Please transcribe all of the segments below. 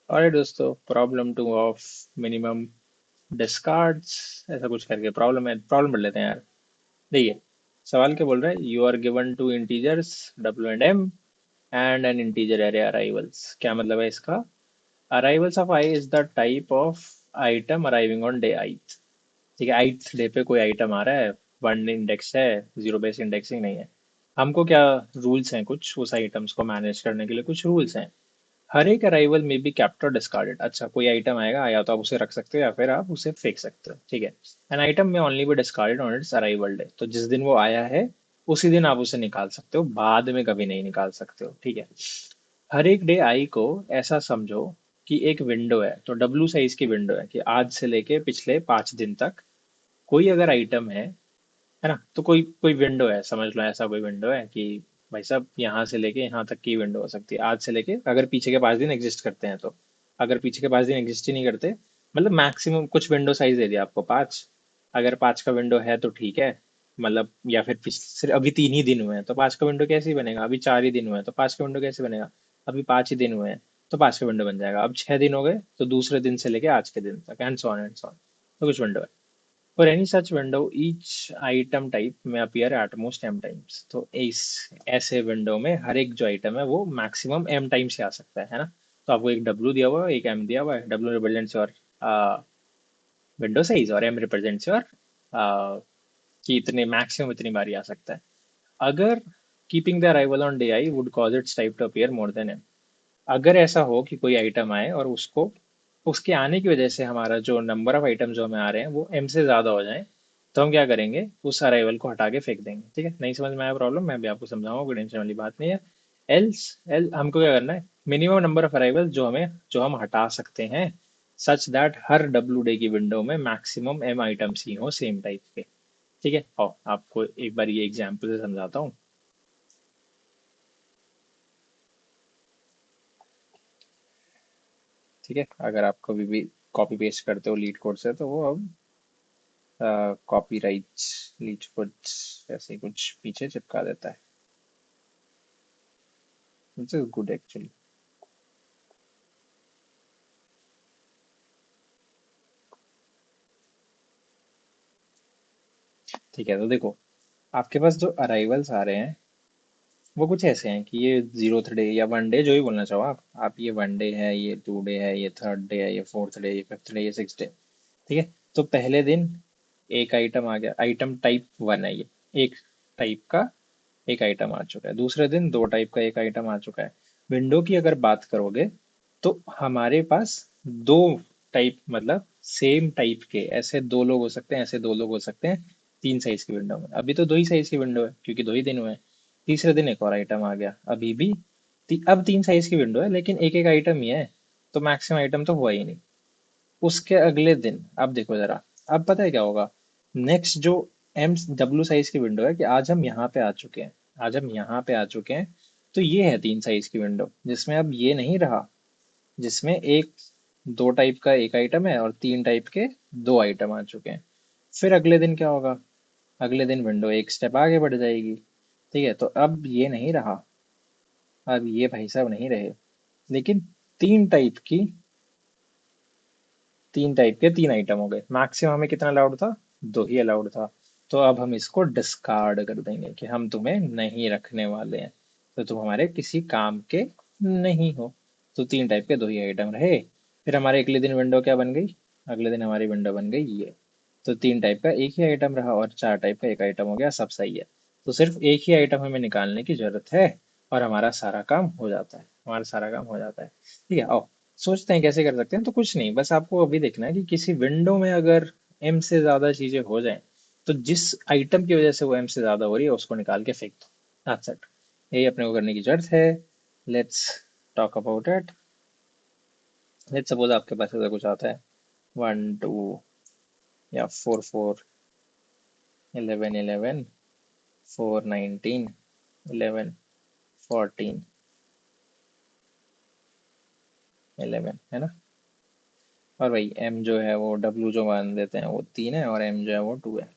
और दोस्तों, problem two of minimum डिस्कार्ड्स, ऐसा कुछ करके प्रॉब्लम है। प्रॉब्लम पढ़ लेते हैं यार। देखिए, सवाल क्या बोल रहा है। You are given two integers W and N integer array arrivals. क्या मतलब है इसका। Arrivals of I is the type of item arriving on day I. ठीक है, आइथ डे पे कोई आइटम आ रहा है, वन इंडेक्स है, जीरो बेस इंडेक्सिंग नहीं है। हमको क्या रूल्स हैं, कुछ उस आइटम्स को मैनेज करने के लिए कुछ रूल्स हैं। हर एक अराइवल में बी कैप्ट और डिस्कार्डेड। अच्छा, कोई आइटम आएगा, या तो आप उसे रख सकते हो या फिर आप उसे फेंक सकते हो। ठीक है। एन आइटम में only be discarded on it's arrival day. तो जिस दिन वो आया है उसी दिन आप उसे निकाल सकते हो, बाद में कभी नहीं निकाल सकते हो। ठीक है। हर एक डे आई को ऐसा समझो कि एक विंडो है। तो डब्लू साइज की विंडो है कि आज से लेके पिछले 5 दिन तक कोई अगर आइटम है ना, तो कोई कोई विंडो है, समझ लो ऐसा कोई विंडो है कि भाई साहब यहाँ से लेके यहाँ तक की विंडो हो सकती है, आज से लेके, अगर पीछे के 5 दिन एग्जिस्ट करते हैं तो। अगर पीछे के 5 दिन एग्जिस्ट ही नहीं करते, मतलब मैक्सिमम कुछ विंडो साइज दे दिया आपको 5। अगर 5 का विंडो है तो ठीक है, मतलब, या फिर सिर्फ अभी 3 ही दिन हुए हैं तो 5 का विंडो कैसे ही बनेगा। अभी 4 ही दिन हुए हैं तो 5 का विंडो कैसे बनेगा। अभी 5 ही दिन हुए हैं तो 5 का विंडो बन जाएगा। अब 6 दिन हो गए तो दूसरे दिन से लेके आज के दिन तक, and so on and so on. तो कुछ विंडो है। For any such window, each item type may appear at most m times। तो इस ऐसे विंडो में हर एक जो आइटम है वो मैक्सिमम m टाइम्स से आ सकता है ना। तो आपको एक w दिया हुआ है, एक m दिया हुआ है। w represents your window size और m रिप्रेजेंट्स योर कि इतने मैक्सिमम इतनी बार ही आ सकता है। अगर keeping the arrival on day I would cause it's type two appear more than m। अगर ऐसा हो कि कोई आइटम आए और उसको उसके आने की वजह से हमारा जो नंबर ऑफ आइटम जो हमें आ रहे हैं वो m से ज्यादा हो जाए, तो हम क्या करेंगे, उस अराइवल को हटा के फेंक देंगे। ठीक है, नहीं समझ में आया प्रॉब्लम, मैं भी आपको समझाऊंगा, कोई टेंशन वाली बात नहीं है। एल्स एल हमको क्या करना है, मिनिमम नंबर ऑफ अराइवल जो हम हटा सकते हैं, such that her W day की विंडो में मैक्सिमम m आइटम्स ही हो सेम टाइप के। ठीक है, और आपको एक बार ये एग्जाम्पल से समझाता हूँ। ठीक है, अगर आप कभी भी कॉपी पेस्ट करते हो लीड कोड से, तो वो अब कॉपी राइट्स लीड कोड ऐसे ही कुछ पीछे चिपका देता है, विच इज गुड एक्चुअली। ठीक है, तो देखो, आपके पास जो अराइवल्स आ रहे हैं वो कुछ ऐसे हैं कि ये जीरोथ डे या वन डे, जो भी बोलना चाहो आप ये वन डे है, ये टू डे है, ये थर्ड डे है, ये फोर्थ डे, ये फिफ्थ डे, ये सिक्स डे। ठीक है, तो पहले दिन एक आइटम आ गया, आइटम टाइप वन है ये, एक टाइप का एक आइटम आ चुका है। दूसरे दिन दो टाइप का एक आइटम आ चुका है। विंडो की अगर बात करोगे तो हमारे पास दो टाइप, मतलब सेम टाइप के ऐसे दो लोग हो सकते हैं, ऐसे दो लोग हो सकते हैं। 3 साइज की विंडो में अभी तो 2 ही साइज की विंडो है क्योंकि 2 ही दिन हुए हैं। तीसरे दिन एक और आइटम आ गया, अभी भी अब 3 साइज की विंडो है लेकिन एक एक आइटम ही है, तो मैक्सिमम आइटम तो हुआ ही नहीं। उसके अगले दिन अब देखो जरा, अब पता है क्या होगा। नेक्स्ट जो एम डब्ल्यू साइज की विंडो है कि आज हम यहाँ पे आ चुके हैं, आज हम यहाँ पे आ चुके हैं, तो ये है 3 साइज की विंडो जिसमें अब ये नहीं रहा, जिसमें एक दो टाइप का एक आइटम है और 3 टाइप के दो आइटम आ चुके हैं। फिर अगले दिन क्या होगा, अगले दिन विंडो एक स्टेप आगे बढ़ जाएगी। ठीक है, तो अब ये नहीं रहा, अब ये भाई साहब नहीं रहे, लेकिन तीन टाइप की 3 आइटम हो गए। मैक्सिमम हमें कितना अलाउड था, 2 ही अलाउड था। तो अब हम इसको डिस्कार्ड कर देंगे कि हम तुम्हें नहीं रखने वाले हैं, तो तुम हमारे किसी काम के नहीं हो। तो 3 टाइप के 2 ही आइटम रहे। फिर हमारे अगले दिन विंडो क्या बन गई, अगले दिन हमारी विंडो बन गई ये। तो 3 टाइप का एक ही आइटम रहा और 4 टाइप का एक आइटम हो गया, सब सही है। तो सिर्फ एक ही आइटम हमें निकालने की जरूरत है और हमारा सारा काम हो जाता है, हमारा सारा काम हो जाता है। ठीक है, आओ सोचते हैं कैसे कर सकते हैं। तो कुछ नहीं, बस आपको अभी देखना है कि किसी विंडो में अगर m से ज्यादा चीजें हो जाएं, तो जिस आइटम की वजह से वो m से ज्यादा हो रही है उसको निकाल के फेंक दो। दैट्स इट, यही अपने को करने की जरूरत है। Let's talk about it. Let's suppose आपके पास ऐसा कुछ आता है, 1 2 या 4 4, 11 11, 4 19, 11 14, 11, है ना। और भाई m जो है वो w जो मान देते हैं वो 3 है और m जो है वो 2 है।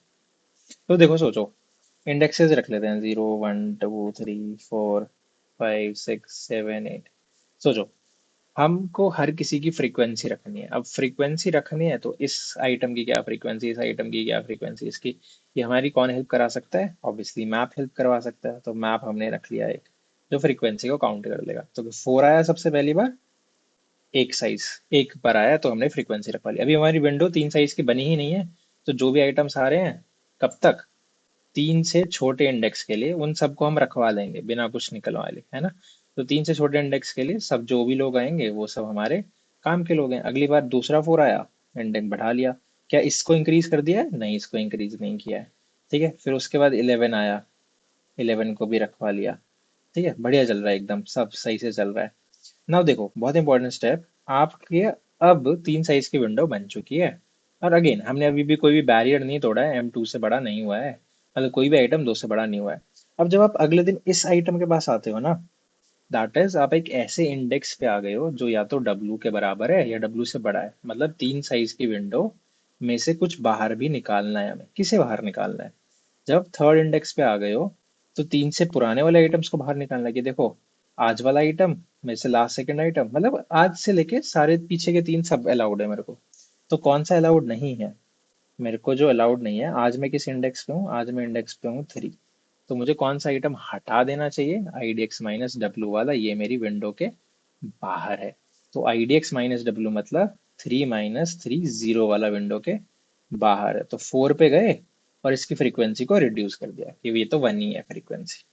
तो देखो सोचो, इंडेक्सेस रख लेते हैं, 0 1 2 3 4 5 6 7 8। सोचो, हमको हर किसी की फ्रीक्वेंसी रखनी है। अब फ्रीक्वेंसी रखनी है तो इस आइटम की क्या फ्रीक्वेंसी, इस आइटम की क्या फ्रीक्वेंसी, इसकी, ये हमारी कौन हेल्प करा सकता है? ऑब्वियसली मैप हेल्प करवा सकता है। तो मैप हमने रख लिया एक, जो फ्रीक्वेंसी को काउंट कर लेगा। तो 4 आया सबसे पहली बार, एक साइज एक बार आया तो हमने फ्रीक्वेंसी रखवा ली। अभी हमारी विंडो 3 साइज की बनी ही नहीं है, तो जो भी आइटम्स आ रहे हैं, कब तक? 3 से छोटे इंडेक्स के लिए उन सबको हम रखवा लेंगे बिना कुछ निकलवा ले, है ना। तो 3 से छोटे इंडेक्स के लिए सब जो भी लोग आएंगे वो सब हमारे काम के लोग हैं। अगली बार दूसरा 4 आया, इंडेक्स बढ़ा लिया। क्या इसको इंक्रीज कर दिया है? नहीं, इसको इंक्रीज नहीं किया है। ठीक है, फिर उसके बाद 11 आया, 11 को भी रखवा लिया। ठीक है, बढ़िया चल रहा है, एकदम सब सही से चल रहा है। नाउ देखो, बहुत इंपॉर्टेंट स्टेप, आपके अब 3 साइज की विंडो बन चुकी है। और अगेन हमने अभी भी कोई भी बैरियर नहीं तोड़ा है, M2 से बड़ा नहीं हुआ है, मतलब कोई भी आइटम 2 से बड़ा नहीं हुआ है। अब जब आप अगले दिन इस आइटम के पास आते हो ना, दैट इज आप एक ऐसे इंडेक्स पे आ गए हो जो या तो W के बराबर है या W से बड़ा है। मतलब 3 साइज की विंडो में से कुछ बाहर भी निकालना है हमें। किसे बाहर निकालना है? जब थर्ड इंडेक्स पे आ गए हो तो 3 से पुराने वाले आइटम्स को बाहर निकालना है कि देखो, आज वाला आइटम में से लास्ट सेकंड आइटम, मतलब आज से लेके सारे पीछे के 3 सब अलाउड है मेरे को। तो कौन सा अलाउड नहीं है? मेरे को जो अलाउड नहीं है, आज मैं किस इंडेक्स पे हूँ? आज मैं इंडेक्स पे हूँ 3। तो मुझे कौन सा आइटम हटा देना चाहिए? IDX माइनस डब्ल्यू वाला, ये मेरी विंडो के बाहर है। तो IDX माइनस डब्ल्यू मतलब 3 - 3 0 वाला विंडो के बाहर है। तो 4 पे गए और इसकी फ्रीक्वेंसी को रिड्यूस कर दिया कि ये तो 1 ही है फ्रीक्वेंसी।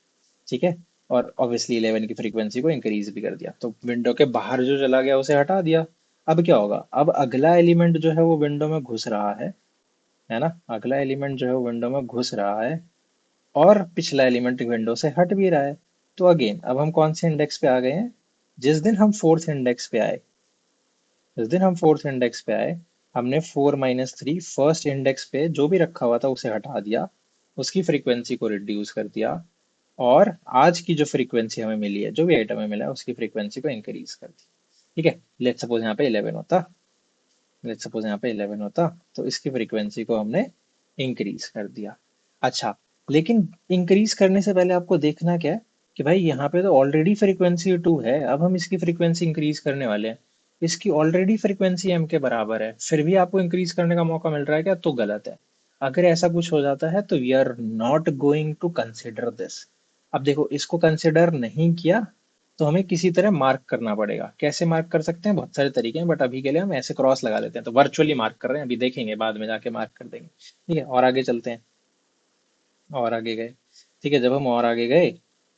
ठीक है, और ऑब्वियसली 11 की फ्रीक्वेंसी को इंक्रीज भी कर दिया। तो विंडो के बाहर जो चला गया उसे हटा दिया। अब क्या होगा? अब अगला एलिमेंट जो है वो विंडो में घुस रहा है ना। अगला एलिमेंट जो है वो विंडो में घुस रहा है और पिछला एलिमेंट विंडो से हट भी रहा है। तो अगेन अब हम कौन से इंडेक्स पे आ गए हैं? जिस दिन हम फोर्थ इंडेक्स पे आए, जिस दिन हम फोर्थ इंडेक्स पे आए, हमने 4 - 3 फर्स्ट इंडेक्स पे जो भी रखा हुआ था उसे हटा दिया, उसकी फ्रीक्वेंसी को रिड्यूस कर दिया, और आज की जो फ्रीक्वेंसी हमें मिली है, जो भी आइटम हमें मिला है, उसकी फ्रीक्वेंसी को इंक्रीज कर दी। ठीक है, लेट्स सपोज यहाँ पे 11 होता, लेट्स सपोज यहाँ पे 11 होता, तो इसकी फ्रीक्वेंसी को हमने इंक्रीज कर दिया। अच्छा, लेकिन इंक्रीज करने से पहले आपको देखना क्या है कि भाई यहाँ पे तो ऑलरेडी फ्रीक्वेंसी 2 है, अब हम इसकी फ्रीक्वेंसी इंक्रीज करने वाले हैं। इसकी ऑलरेडी फ्रीक्वेंसी M के बराबर है, फिर भी आपको इंक्रीज करने का मौका मिल रहा है क्या? तो गलत है। अगर ऐसा कुछ हो जाता है तो we are not going to consider this. अब देखो, इसको कंसिडर नहीं किया तो हमें किसी तरह मार्क करना पड़ेगा। कैसे मार्क कर सकते हैं? बहुत सारे तरीके हैं, बट अभी के लिए हम ऐसे क्रॉस लगा लेते हैं। तो वर्चुअली मार्क कर रहे हैं, अभी देखेंगे बाद में जाके मार्क कर देंगे। ठीक है, और आगे चलते हैं, और आगे गए। ठीक है, जब हम और आगे गए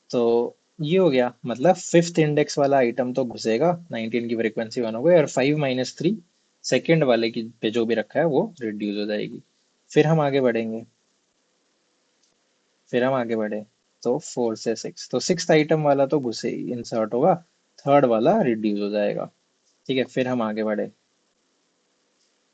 तो ये हो गया, मतलब फिफ्थ इंडेक्स वाला आइटम तो घुसेगा, 19 की फ्रीक्वेंसी 1 हो गई, और 5 - 3 सेकेंड वाले की पे जो भी रखा है वो रिड्यूस हो जाएगी। फिर हम आगे बढ़ेंगे, फिर हम आगे बढ़े तो 4 से 6, तो सिक्स आइटम वाला तो घुसे इंसर्ट होगा, थर्ड वाला रिड्यूस हो जाएगा। ठीक है, फिर हम आगे बढ़े।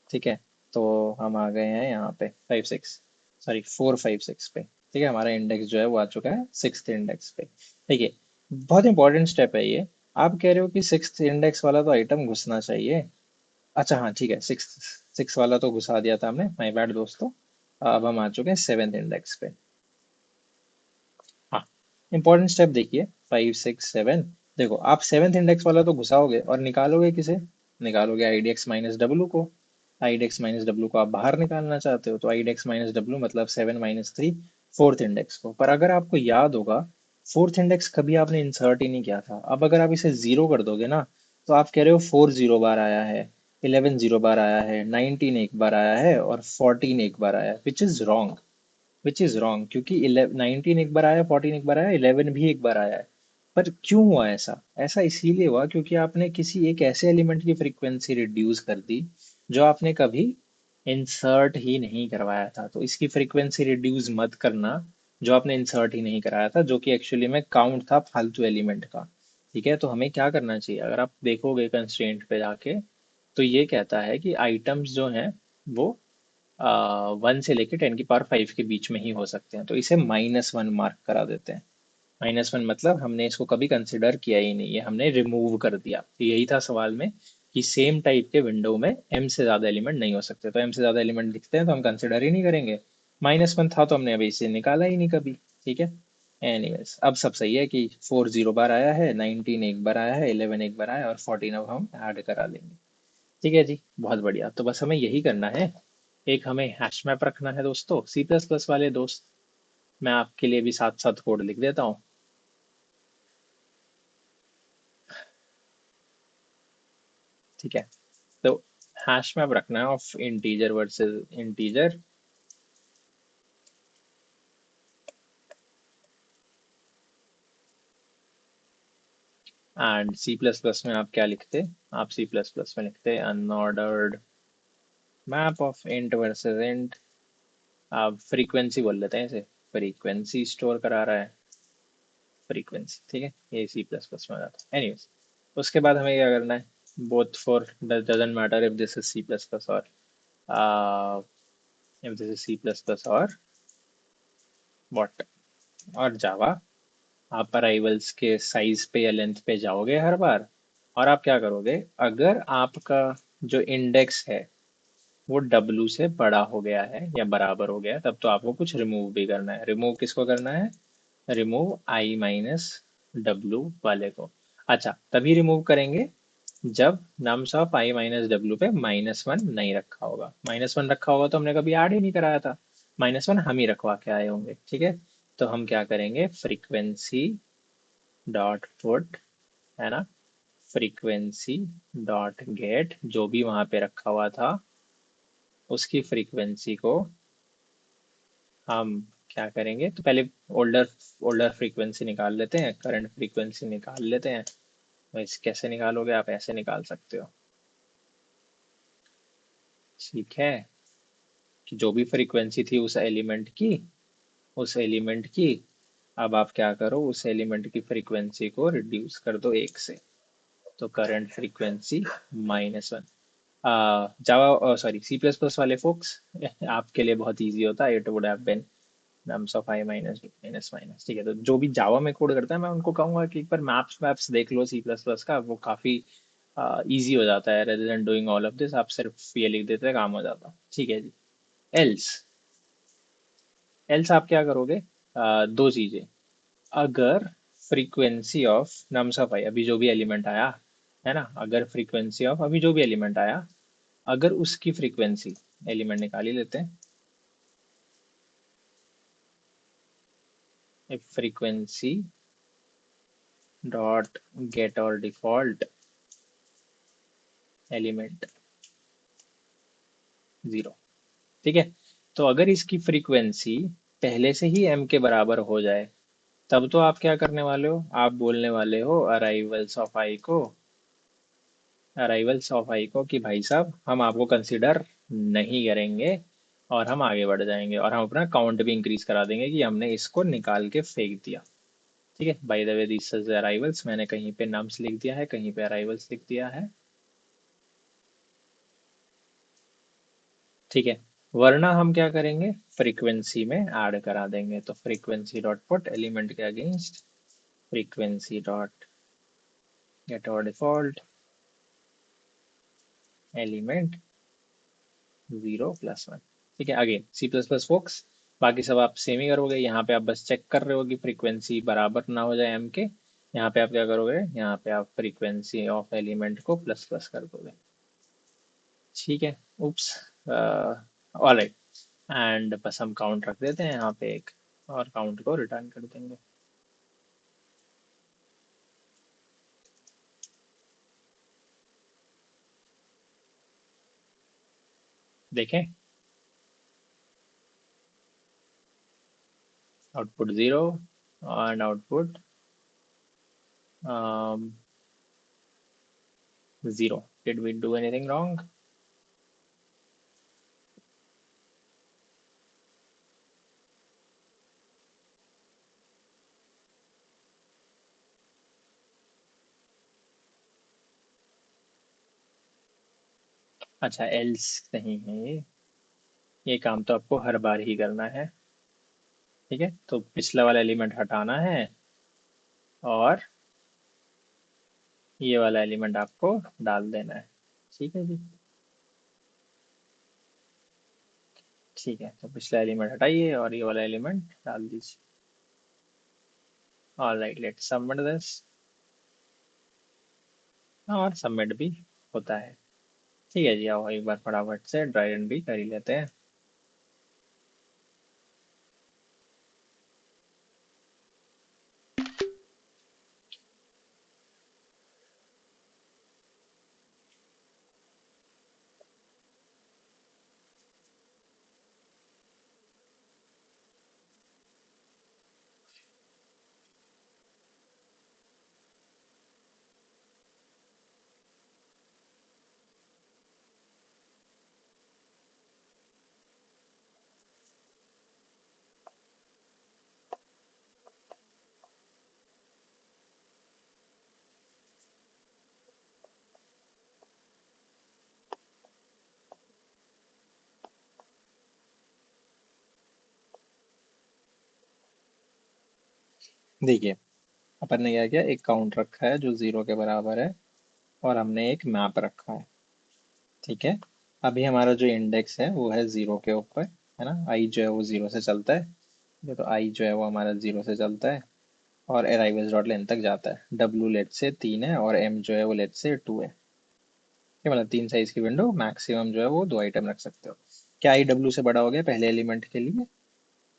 ठीक है, तो हम आ गए हैं यहाँ पे 5 6, सॉरी 4 5 6 पे। ठीक है, हमारा इंडेक्स जो है वो आ चुका है सिक्स इंडेक्स पे। ठीक है, बहुत इंपॉर्टेंट स्टेप है ये। आप कह रहे हो कि सिक्स इंडेक्स वाला तो आइटम घुसना चाहिए। अच्छा हाँ, ठीक है, सिक्स सिक्स वाला तो घुसा दिया था हमने, माय बैड दोस्तों। अब हम आ चुके हैं सेवेंथ इंडेक्स पे। हाँ, इंपॉर्टेंट स्टेप देखिए, 5 6 7। देखो, आप सेवेंथ इंडेक्स वाला तो घुसाओगे और निकालोगे किसे? निकालोगे IDX - W को। IDX - W को आप बाहर निकालना चाहते हो, तो IDX - W मतलब 7 - 3 फोर्थ इंडेक्स को। पर अगर आपको याद होगा, फोर्थ इंडेक्स कभी आपने इंसर्ट ही नहीं किया था। अब अगर आप इसे जीरो कर दोगे ना, तो आप कह रहे हो 4 0 बार आया है, 11 0 बार आया है, 19 एक बार आया है, और 14 एक बार आया है, विच इज रॉन्ग, क्योंकि 19 एक बार आया, 14 एक बार आया, 11 भी एक बार आया है। पर क्यों हुआ ऐसा? ऐसा इसीलिए हुआ क्योंकि आपने किसी एक ऐसे एलिमेंट की फ्रीक्वेंसी रिड्यूस कर दी जो आपने कभी इंसर्ट ही नहीं करवाया था। तो इसकी फ्रीक्वेंसी रिड्यूस मत करना जो आपने इंसर्ट ही नहीं कराया था, जो कि एक्चुअली में काउंट था फालतू एलिमेंट का। ठीक है, तो हमें क्या करना चाहिए? अगर आप देखोगे कंस्ट्रेंट पे जाके, तो ये कहता है कि आइटम्स जो हैं वो 1 से लेके 10 की पावर 5 के बीच में ही हो सकते हैं। तो इसे -1 मार्क करा देते हैं। -1 मतलब हमने इसको कभी कंसिडर किया ही नहीं, ये हमने रिमूव कर दिया। तो यही था सवाल में कि सेम टाइप के विंडो में M से ज़्यादा एलिमेंट नहीं हो सकते। तो M से ज़्यादा एलिमेंट दिखते हैं तो हम कंसिडर ही नहीं करेंगे। -1 था तो हमने अभी इसे निकाला ही नहीं कभी। ठीक है, एनीवेज अब सब सही है कि 4 0 बार आया है, 19 एक बार आया है, 11 एक बार आया है और 14 अब हम ऐड करा लेंगे। ठीक है जी, बहुत बढ़िया। तो बस हमें यही करना है। एक हमें हैश मैप रखना है दोस्तों, सी प्लस प्लस वाले दोस्त। मैं आपके लिए भी साथ साथ कोड लिख देता हूँ। ठीक है, तो हैश मैप रखना है of integer versus integer. And C plus plus में आप क्या लिखते? आप सी प्लस प्लस में लिखते unordered map of int versus int. आप फ्रीक्वेंसी बोल लेते हैं इसे, फ्रीक्वेंसी स्टोर करा रहा है, फ्रीक्वेंसी। ठीक है, ये सी प्लस प्लस में आ जाता है। एनीवेज उसके बाद हमें क्या करना है? Both for doesn't matter if this is C plus plus और if this is C plus plus और व्हाट और जावा। आप अराइवल्स के साइज पे या लेंथ पे जाओगे हर बार, और आप क्या करोगे? अगर आपका जो इंडेक्स है वो W से बड़ा हो गया है या बराबर हो गया है, तब तो आपको कुछ रिमूव भी करना है। रिमूव किसको करना है? रिमूव I माइनस डब्ल्यू वाले को। अच्छा, तभी रिमूव करेंगे जब nums of I minus W पे -1 नहीं रखा होगा। -1 रखा होगा तो हमने कभी ऐड ही नहीं कराया था। -1 हम ही रखवा के आए होंगे। ठीक है, तो हम क्या करेंगे? फ्रीक्वेंसी डॉट पुट, है ना, फ्रीक्वेंसी डॉट गेट, जो भी वहां पे रखा हुआ था उसकी फ्रीक्वेंसी को हम क्या करेंगे? तो पहले ओल्डर ओल्डर फ्रीक्वेंसी निकाल लेते हैं, करंट फ्रीक्वेंसी निकाल लेते हैं। वैसे कैसे निकालोगे? आप ऐसे निकाल सकते हो। ठीक है, कि जो भी फ्रीक्वेंसी थी उस एलिमेंट की, उस एलिमेंट की, अब आप क्या करो? उस एलिमेंट की फ्रीक्वेंसी को रिड्यूस कर दो 1 से। तो current frequency -1। Java sorry C plus plus वाले फोक्स आपके लिए बहुत इजी होता है। It would have been nums of I minus minus minus. ठीक है, तो जो भी जावा में कोड करता है मैं उनको कहूंगा कि एक बार मैप्स मैप्स देख लो सी प्लस प्लस का, वो काफी इजी हो जाता है। Rather than doing all of this आप सिर्फ ये लिख देते हैं, काम हो जाता। ठीक है जी। एल्स, एल्स आप क्या करोगे? दो चीजें। अगर फ्रीक्वेंसी ऑफ नम्स ऑफ आई, अभी जो भी एलिमेंट आया है ना, अगर फ्रीक्वेंसी ऑफ अभी जो भी एलिमेंट आया, अगर उसकी फ्रीक्वेंसी, एलिमेंट निकाल ही लेते हैं, फ्रीक्वेंसी डॉट गेट और डिफॉल्ट एलिमेंट 0। ठीक है, तो अगर इसकी फ्रीक्वेंसी पहले से ही m के बराबर हो जाए, तब तो आप क्या करने वाले हो? आप बोलने वाले हो अराइवल्स ऑफ आई को, अराइवल्स ऑफ आई को कि भाई साहब हम आपको कंसिडर नहीं करेंगे और हम आगे बढ़ जाएंगे और हम अपना काउंट भी इंक्रीज करा देंगे कि हमने इसको निकाल के फेंक दिया। ठीक है, by the way this is arrivals, मैंने कहीं पे नम्स लिख दिया है, कहीं पे अराइवल्स लिख दिया है। ठीक है, वरना हम क्या करेंगे? फ्रीक्वेंसी में ऐड करा देंगे। तो फ्रीक्वेंसी डॉट पुट एलिमेंट के अगेंस्ट फ्रीक्वेंसी डॉट गेट और डिफॉल्ट एलिमेंट 0+1। ठीक है, again C plus plus folks, बाकी सब आप सेम ही करोगे। यहाँ पे आप बस चेक कर रहे हो कि फ्रीक्वेंसी बराबर ना हो जाए m के। यहाँ पे आप क्या करोगे? यहाँ पे आप फ्रीक्वेंसी ऑफ एलिमेंट को प्लस प्लस कर दोगे। ठीक है, उप्स, ऑलराइट। एंड बस हम काउंट रख देते हैं यहाँ पे एक, और काउंट को रिटर्न कर देंगे। देखें, output 0 and output 0। Did we do anything wrong? अच्छा, एल्स नहीं है ये काम तो आपको हर बार ही करना है। ठीक है, तो पिछला वाला एलिमेंट हटाना है और ये वाला एलिमेंट आपको डाल देना है। ठीक है जी। ठीक है, तो पिछला एलिमेंट हटाइए और ये वाला एलिमेंट डाल दीजिए। Alright, let's submit this. और सबमिट भी होता है। ठीक है जी, आओ एक बार फटाफट से ड्राई रन भी कर ही लेते हैं। देखिए, अपन ने क्या किया, एक काउंट रखा है जो 0 के बराबर है, और हमने एक मैप रखा है। ठीक है, अभी हमारा जो इंडेक्स है वो है 0 के ऊपर, है ना। आई जो है वो 0 से चलता है, ये तो आई जो है वो हमारा 0 से चलता है, और अराइवल्स डॉट लेन तक जाता है। डब्ल्यू लेट से 3 है, और एम जो है वो लेट से 2 है। ये मतलब 3 साइज की विंडो, मैक्सिमम जो है वो 2 आइटम रख सकते हो। क्या आई डब्ल्यू से बड़ा हो गया पहले एलिमेंट के लिए?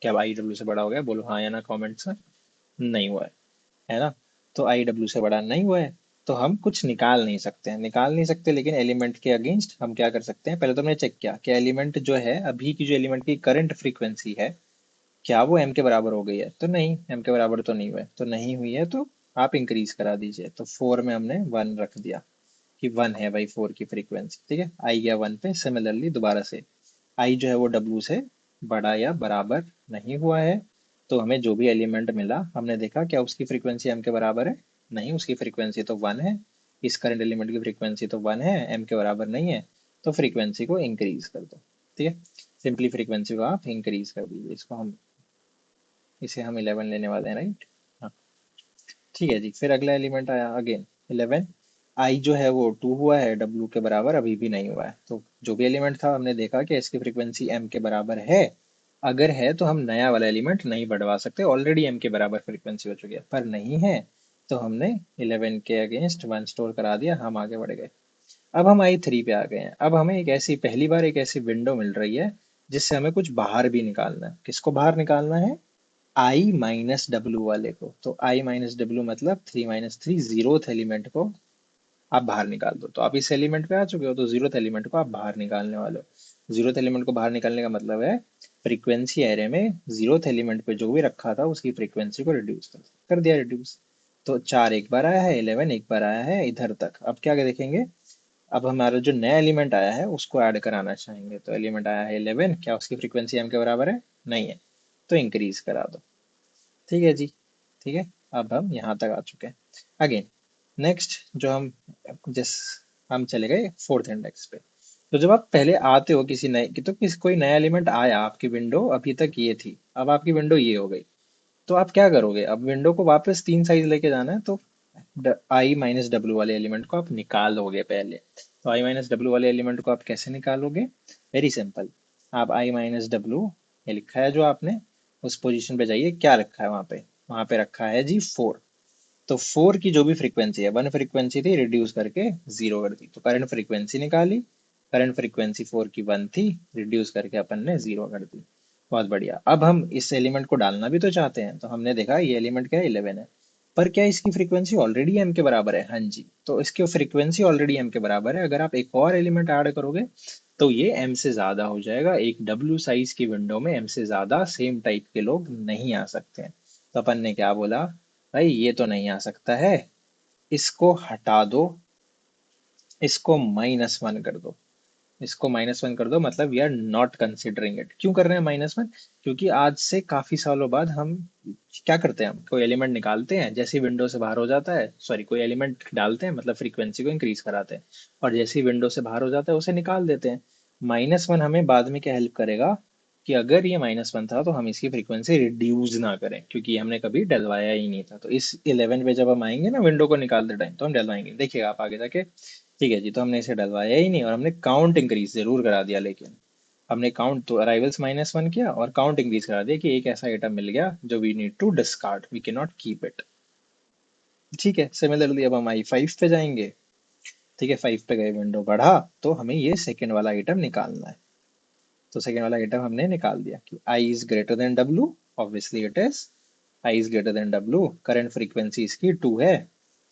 क्या आई डब्ल्यू से बड़ा हो गया? बोलो हाँ या ना कॉमेंट्स में। नहीं हुआ है ना। तो आई डब्ल्यू से बड़ा नहीं हुआ है, तो हम कुछ निकाल नहीं सकते हैं, निकाल नहीं सकते। लेकिन एलिमेंट के अगेंस्ट हम क्या कर सकते हैं, पहले तो हमने चेक किया कि एलिमेंट जो है, अभी की जो एलिमेंट की करंट फ्रीक्वेंसी है, क्या वो एम के बराबर हो गई है? तो नहीं, एम के बराबर तो नहीं हुआ है। तो नहीं हुई है तो आप इंक्रीज करा दीजिए। तो 4 में हमने 1 रख दिया कि 1 है भाई 4 की फ्रीक्वेंसी। ठीक है, आई गया 1 पे। सिमिलरली दोबारा से आई जो है वो डब्ल्यू से बड़ा या बराबर नहीं हुआ है, तो हमें जो भी एलिमेंट मिला, हमने देखा क्या उसकी फ्रीक्वेंसी एम के बराबर है? नहीं, उसकी फ्रीक्वेंसी तो 1 है। इस करंट एलिमेंट की फ्रीक्वेंसी तो 1 है, एम के बराबर नहीं है। तो फ्रीक्वेंसी को इंक्रीज कर दो। ठीक है, सिंपली फ्रीक्वेंसी को आप इंक्रीज कर दीजिए। इसको हम इसे हम 11 लेने वाले हैं, राइट। हाँ, ठीक है जी। फिर अगला एलिमेंट आया अगेन 11। आई जो है वो 2 हुआ है, डब्ल्यू के बराबर अभी भी नहीं हुआ है। तो जो भी एलिमेंट था हमने देखा कि इसकी फ्रीक्वेंसी एम के बराबर है। अगर है तो हम नया वाला एलिमेंट नहीं बढ़वा सकते, ऑलरेडी एम के बराबर फ्रीक्वेंसी हो चुकी है। पर नहीं है तो हमने 11 के अगेंस्ट 1 स्टोर करा दिया, हम आगे बढ़ गए। अब हम आई 3 पे आ गए हैं। अब हमें एक ऐसी पहली बार एक ऐसी विंडो मिल रही है जिससे हमें कुछ बाहर भी निकालना है। किसको बाहर निकालना है? आई माइनस डब्ल्यू वाले को। तो आई माइनस डब्ल्यू मतलब 3 माइनस 3, जीरोथ एलिमेंट को आप बाहर निकाल दो। तो आप इस एलिमेंट पे आ चुके हो, तो जीरोथ एलिमेंट को आप बाहर निकालने वाले हो। जीरोथ एलिमेंट को बाहर निकालने का मतलब है फ्रीक्वेंसी एरे में जीरोथ एलिमेंट पे जो भी रखा था उसकी फ्रीक्वेंसी को रिड्यूस कर दिया, रिड्यूस। तो 4 एक बार आया है, 11 एक बार आया है इधर तक। अब क्या देखेंगे, अब हमारा जो नया एलिमेंट आया है उसको ऐड कराना चाहेंगे। तो एलिमेंट आया है 11, क्या उसकी फ्रीक्वेंसी एम के बराबर है? नहीं है, तो इंक्रीज करा दो। ठीक है जी। ठीक है, अब हम यहाँ तक आ चुके हैं। अगेन नेक्स्ट जो हम जिस हम चले गए फोर्थ इंडेक्स पे। तो जब आप पहले आते हो किसी नए की, तो कोई नया एलिमेंट आया, आपकी विंडो अभी तक ये थी, अब आपकी विंडो ये हो गई। तो आप क्या करोगे, अब विंडो को वापस 3 साइज लेके जाना है। तो आई माइनस डब्ल्यू वाले एलिमेंट को आप निकालोगे पहले। तो आई माइनस डब्ल्यू वाले एलिमेंट को आप कैसे निकालोगे? Very simple. आप आई माइनस डब्ल्यू, ये लिखा है जो आपने, उस पोजीशन पे जाइए। क्या रखा है वहां पे? वहां पे रखा है जी 4। तो 4 की जो भी फ्रीक्वेंसी है, 1 फ्रीक्वेंसी थी, रिड्यूस करके 0 कर दी। तो करंट फ्रीक्वेंसी निकाली। करंट फ्रीक्वेंसी 4 की 1 थी, रिड्यूस करके अपन ने 0 कर दी। बहुत बढ़िया। अब हम इस एलिमेंट को डालना भी तो चाहते हैं। तो हमने देखा ये एलिमेंट क्या है, 11 है। पर क्या इसकी फ्रीक्वेंसी ऑलरेडी एम के बराबर है? हाँ जी, तो इसकी फ्रीक्वेंसी ऑलरेडी एम के बराबर है। अगर आप एक और एलिमेंट ऐड करोगे तो ये एम से ज्यादा हो जाएगा। एक डब्ल्यू साइज की विंडो में एम से ज्यादा सेम टाइप के लोग नहीं आ सकते हैं। तो अपन ने क्या बोला, भाई ये तो नहीं आ सकता है, इसको हटा दो, इसको -1 कर दो। इसको -1 कर दो, मतलब we are not considering it. क्यों कर रहे हैं -1? क्योंकि आज से काफी सालों बाद हम क्या करते हैं, हम कोई एलिमेंट निकालते हैं, जैसे ही विंडो से बाहर हो जाता है, सॉरी कोई एलिमेंट डालते हैं, मतलब फ्रीक्वेंसी को इंक्रीज कराते हैं, और जैसे ही विंडो से बाहर हो जाता है उसे निकाल देते हैं। -1 हमें बाद में क्या हेल्प करेगा, कि अगर ये -1 था तो हम इसकी फ्रीक्वेंसी रिड्यूस ना करें, क्योंकि हमने कभी डलवाया ही नहीं था। तो इस 11 पे जब हम आएंगे ना विंडो को निकालते टाइम, तो हम डलवाएंगे, देखिएगा आप आगे जाके। ठीक है जी, तो हमने इसे डलवाया ही नहीं, और हमने काउंट इंक्रीज जरूर करा दिया लेकिन। हमने काउंट तो अराइवल्स -1 किया और काउंट इंक्रीज करा दिया कि एक ऐसा आइटम मिल गया जो we need to discard, we can not keep it. ठीक है, सिमिलरली अब हम I5 पे जाएंगे। ठीक है, 5 पे गए, विंडो बढ़ा, तो हमें ये सेकेंड वाला आइटम निकालना है। तो सेकेंड वाला आइटम हमने निकाल दिया कि I is greater than W, obviously it is I is greater than W। Current frequency इसकी 2 है,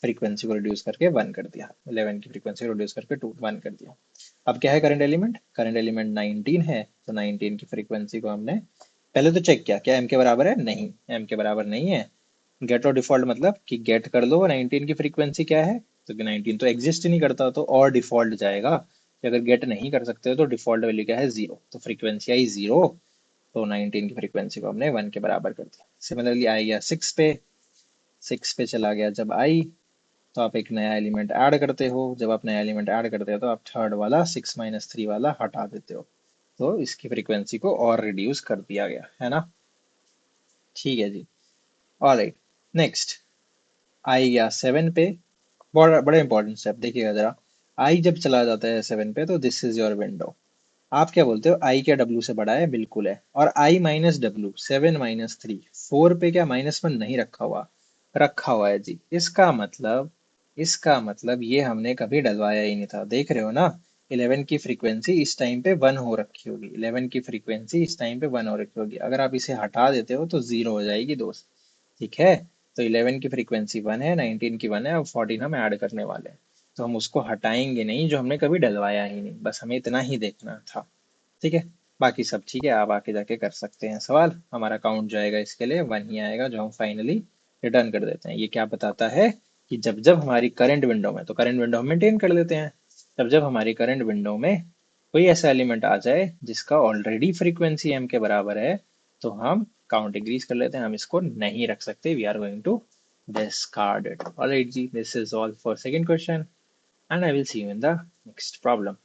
फ्रीक्वेंसी को रिड्यूस करके 1 कर दिया, 11 की फ्रीक्वेंसी को रिड्यूस करके 1 कर दिया। अब क्या है करंट एलिमेंट? करंट एलिमेंट 19 है, तो 19 की फ्रीक्वेंसी को हमने पहले तो चेक किया, क्या m के बराबर है? नहीं, m के बराबर नहीं है। गेट और डिफॉल्ट मतलब कि गेट कर लो 19 की फ्रीक्वेंसी क्या है, तो 19 तो एग्जिस्ट ही नहीं करता, तो और डिफॉल्ट जाएगा कि अगर गेट नहीं कर सकते हो तो डिफॉल्ट वैल्यू क्या है? 0, तो फ्रीक्वेंसी आई 0, तो 19 की फ्रीक्वेंसी को हमने 1 के बराबर कर दिया। सिमिलरली आई गया 6 पे, 6 पे चला गया जब आई, तो आप एक नया एलिमेंट ऐड करते हो। जब आप नया एलिमेंट ऐड करते हो तो आप थर्ड वाला 6 - 3 वाला हटा देते हो, तो इसकी फ्रीक्वेंसी को और रिड्यूस कर दिया गया है ना। ठीक है जी, ऑलराइट। नेक्स्ट आई गया 7 पे, बड़ा बड़ा इंपॉर्टेंट स्टेप देखिएगा जरा। आई जब चला जाता है 7 पे तो दिस इज योर विंडो। आप क्या बोलते हो? आई क्या डब्ल्यू से बड़ा है? बिल्कुल है। और आई माइनस डब्ल्यू, 7 - 3, 4 पे क्या -1 नहीं रखा हुआ? रखा हुआ है जी। इसका मतलब ये हमने कभी डलवाया ही नहीं था। देख रहे हो ना, 11 की फ्रीक्वेंसी इस टाइम पे 1 हो रखी होगी, 11 की फ्रीक्वेंसी इस टाइम पे 1 हो रखी होगी। अगर आप इसे हटा देते हो तो 0 हो जाएगी दोस्त। ठीक है, तो 11 की फ्रीक्वेंसी 1 है, 19 की 1 है, और 14 हम ऐड करने वाले हैं, तो हम उसको हटाएंगे नहीं जो हमने कभी डलवाया ही नहीं। बस हमें इतना ही देखना था। ठीक है, बाकी सब ठीक है, आप आके जाके कर सकते हैं सवाल। हमारा काउंट जाएगा इसके लिए 1 ही आएगा जो हम फाइनली रिटर्न कर देते हैं। ये क्या बताता है कि जब जब हमारी करंट विंडो में, तो करंट विंडो हम मेंटेन कर देते हैं, जब जब हमारी करंट विंडो में कोई ऐसा एलिमेंट आ जाए जिसका ऑलरेडी फ्रीक्वेंसी m के बराबर है, तो हम काउंट इंक्रीज कर लेते हैं, हम इसको नहीं रख सकते, we are going to discard it. Alright जी, this is all for second question and I will see you in the next problem.